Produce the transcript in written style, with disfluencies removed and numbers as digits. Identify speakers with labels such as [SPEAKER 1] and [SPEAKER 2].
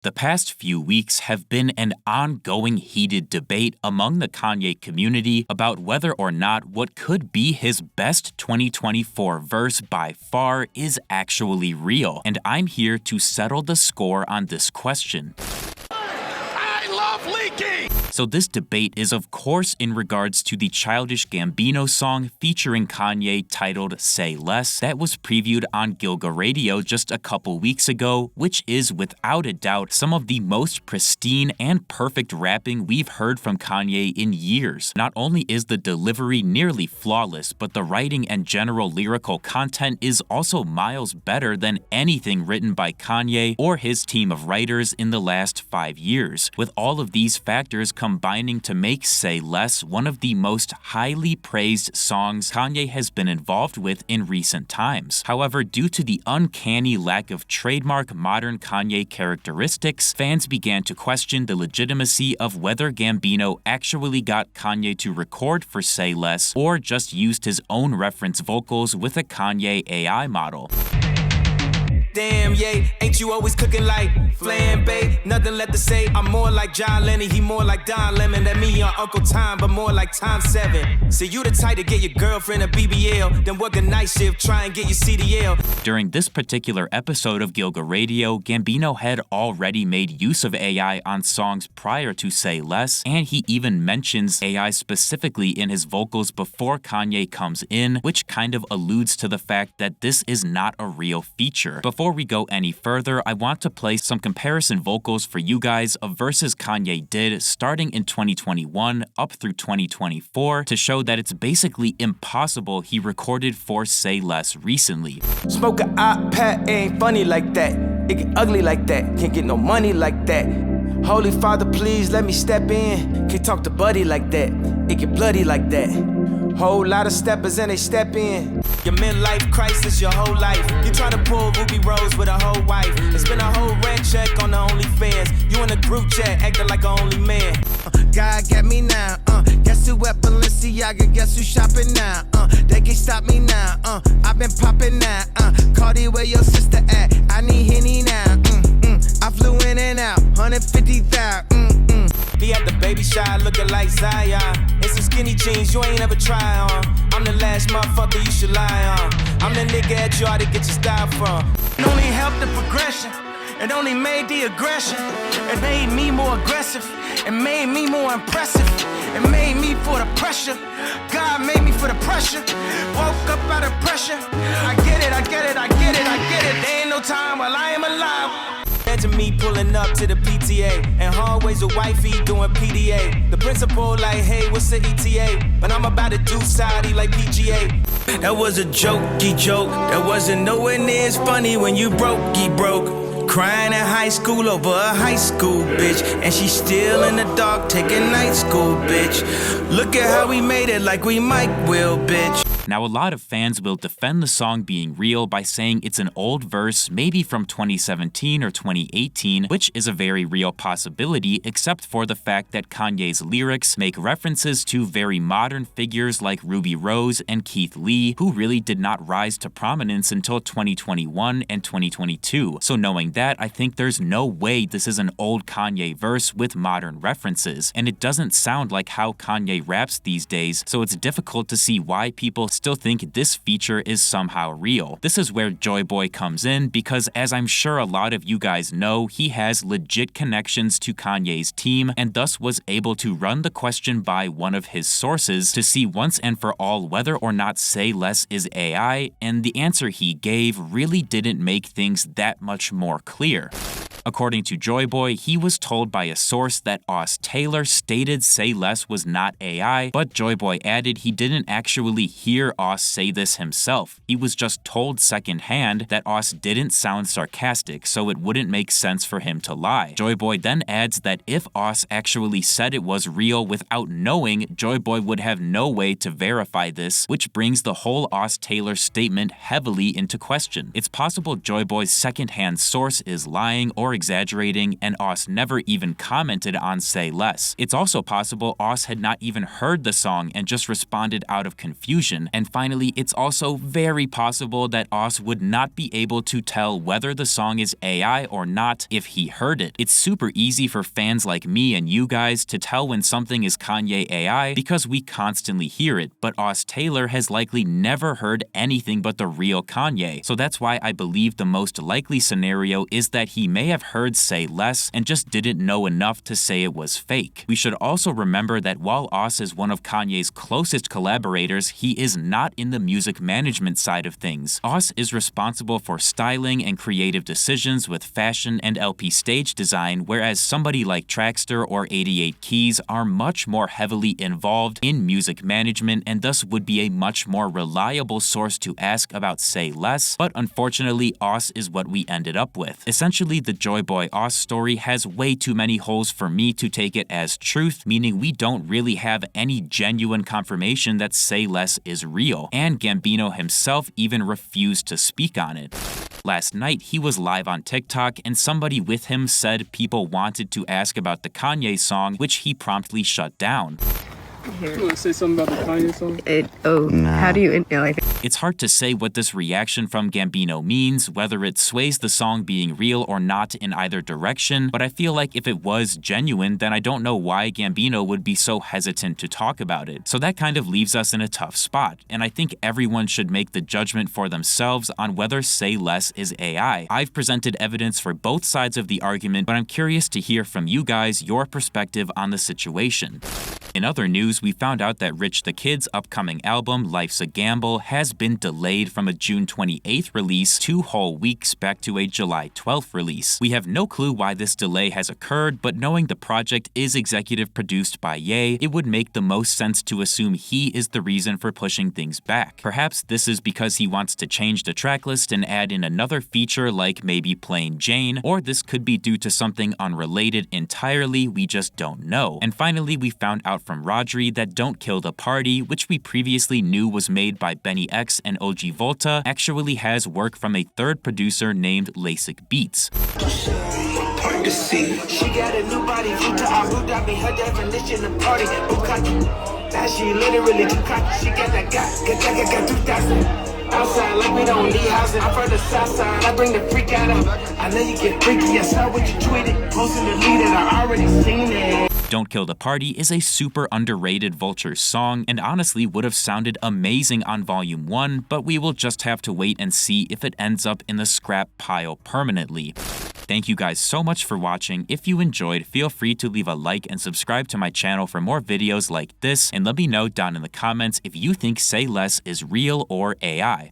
[SPEAKER 1] The past few weeks have been an ongoing heated debate among the Kanye community about whether or not what could be his best 2024 verse by far is actually real, and I'm here to settle the score on this question.
[SPEAKER 2] I love Leaky!
[SPEAKER 1] So this debate is of course in regards to the Childish Gambino song featuring Kanye titled Say Less that was previewed on Gilga Radio just a couple weeks ago, which is without a doubt some of the most pristine and perfect rapping we've heard from Kanye in years. Not only is the delivery nearly flawless, but the writing and general lyrical content is also miles better than anything written by Kanye or his team of writers in the last 5 years. With all of these factors combining to make Say Less one of the most highly praised songs Kanye has been involved with in recent times. However, due to the uncanny lack of trademark modern Kanye characteristics, fans began to question the legitimacy of whether Gambino actually got Kanye to record for Say Less or just used his own reference vocals with a Kanye AI model.
[SPEAKER 3] Damn, yeah, ain't you always cooking like flambe? Nothing left to say, I'm more like John Lennon, he more like Don Lemon than me on Uncle Tom, but more like Tom 7. So you the type to get your girlfriend a BBL, then work a night shift, try and get your CDL.
[SPEAKER 1] During this particular episode of Gilga Radio, Gambino had already made use of AI on songs prior to Say Less, and he even mentions AI specifically in his vocals before Kanye comes in, which kind of alludes to the fact that this is not a real feature. Before we go any further, I want to play some comparison vocals for you guys of verses Kanye did starting in 2021 up through 2024 to show that it's basically impossible he recorded for Say Less recently.
[SPEAKER 3] Smoke an iPad, ain't funny like that. It get ugly like that, can't get no money like that. Holy Father, please let me step in. Can't talk to Buddy like that, it get bloody like that. Whole lot of steppers and they step in. Your midlife crisis, your whole life. You tryna pull Ruby Rose with a whole wife. It's been a whole rent check on the OnlyFans. You in a group chat acting like an only man. God got me now. Guess who at Balenciaga? Guess who shopping now? They can't stop me now. I've been popping now. Cardi, where your sister at? I need Henny now. I flew in and out. 150,000. Be at the baby shower looking like Zion. And some skinny jeans you ain't ever try on. I'm the last motherfucker you should lie on. I'm the nigga at you ought to get your style from. It only helped the progression. It only made the aggression. It made me more aggressive. It made me more impressive. It made me for the pressure. God made me for the pressure. Woke up out of pressure. I get it, I get it, I get it, I get it. There ain't no time while I am alive. Imagine me pulling up to the PTA and hallways with wifey doing PDA. The principal like, hey, what's the ETA? But I'm about to do Saudi like PGA. That was a jokey joke. That wasn't nowhere near as funny when you broke. Crying in high school over a high school bitch. And she's still in the dark taking night school, bitch. Look at how we made it like we Mike Will, bitch.
[SPEAKER 1] Now, a lot of fans will defend the song being real by saying it's an old verse, maybe from 2017 or 2018, which is a very real possibility, except for the fact that Kanye's lyrics make references to very modern figures like Ruby Rose and Keith Lee, who really did not rise to prominence until 2021 and 2022. So knowing that, I think there's no way this is an old Kanye verse with modern references, and it doesn't sound like how Kanye raps these days, so it's difficult to see why people still think this feature is somehow real. This is where Joy Boy comes in because, as I'm sure a lot of you guys know, he has legit connections to Kanye's team and thus was able to run the question by one of his sources to see once and for all whether or not Say Less is AI, and the answer he gave really didn't make things that much more clear. According to Joy Boy, he was told by a source that Aus Taylor stated Say Less was not AI, but Joy Boy added he didn't actually hear Aus say this himself. He was just told secondhand that Aus didn't sound sarcastic, so it wouldn't make sense for him to lie. Joy Boy then adds that if Aus actually said it was real without knowing, Joy Boy would have no way to verify this, which brings the whole Aus Taylor statement heavily into question. It's possible Joy Boy's secondhand source is lying or over-exaggerating, and Oz never even commented on Say Less. It's also possible Oz had not even heard the song and just responded out of confusion. And finally, it's also very possible that Oz would not be able to tell whether the song is AI or not if he heard it. It's super easy for fans like me and you guys to tell when something is Kanye AI because we constantly hear it, but Oz Taylor has likely never heard anything but the real Kanye. So that's why I believe the most likely scenario is that he may have heard Say Less and just didn't know enough to say it was fake. We should also remember that while Oz is one of Kanye's closest collaborators, he is not in the music management side of things. Oz is responsible for styling and creative decisions with fashion and LP stage design, whereas somebody like Trackster or 88 Keys are much more heavily involved in music management and thus would be a much more reliable source to ask about Say Less, but unfortunately Oz is what we ended up with. Essentially, the Joy Boy Oz story has way too many holes for me to take it as truth, meaning we don't really have any genuine confirmation that Say Less is real, and Gambino himself even refused to speak on it. Last night, he was live on TikTok, and somebody with him said people wanted to ask about the Kanye song, which he promptly shut down.
[SPEAKER 4] Here. You want to say something about the Kanye song?
[SPEAKER 5] How do you?
[SPEAKER 1] It's hard to say what this reaction from Gambino means, whether it sways the song being real or not in either direction, but I feel like if it was genuine, then I don't know why Gambino would be so hesitant to talk about it. So that kind of leaves us in a tough spot, and I think everyone should make the judgment for themselves on whether Say Less is AI. I've presented evidence for both sides of the argument, but I'm curious to hear from you guys your perspective on the situation. In other news, we found out that Rich the Kid's upcoming album, Life's a Gamble, has been delayed from a June 28th release 2 whole weeks back to a July 12th release. We have no clue why this delay has occurred, but knowing the project is executive produced by Ye, it would make the most sense to assume he is the reason for pushing things back. Perhaps this is because he wants to change the tracklist and add in another feature like maybe Plain Jane, or this could be due to something unrelated entirely, we just don't know. And finally, we found out from Rodri that Don't Kill the Party, which we previously knew was made by Benny X and OG Volta, actually has work from a third producer named LASIK Beats.
[SPEAKER 3] She got a new body, her definition of party. Now she literally too cocky. She got that got 2000. Outside like we don't need housing. I'm from the south side, I bring the freak out of. I know you get freaky, I saw what you tweeted. Posting the lead and I already seen it.
[SPEAKER 1] Don't Kill the Party is a super underrated Vulture song and honestly would have sounded amazing on Volume 1, but we will just have to wait and see if it ends up in the scrap pile permanently. Thank you guys so much for watching. If you enjoyed, feel free to leave a like and subscribe to my channel for more videos like this, and let me know down in the comments if you think Say Less is real or AI.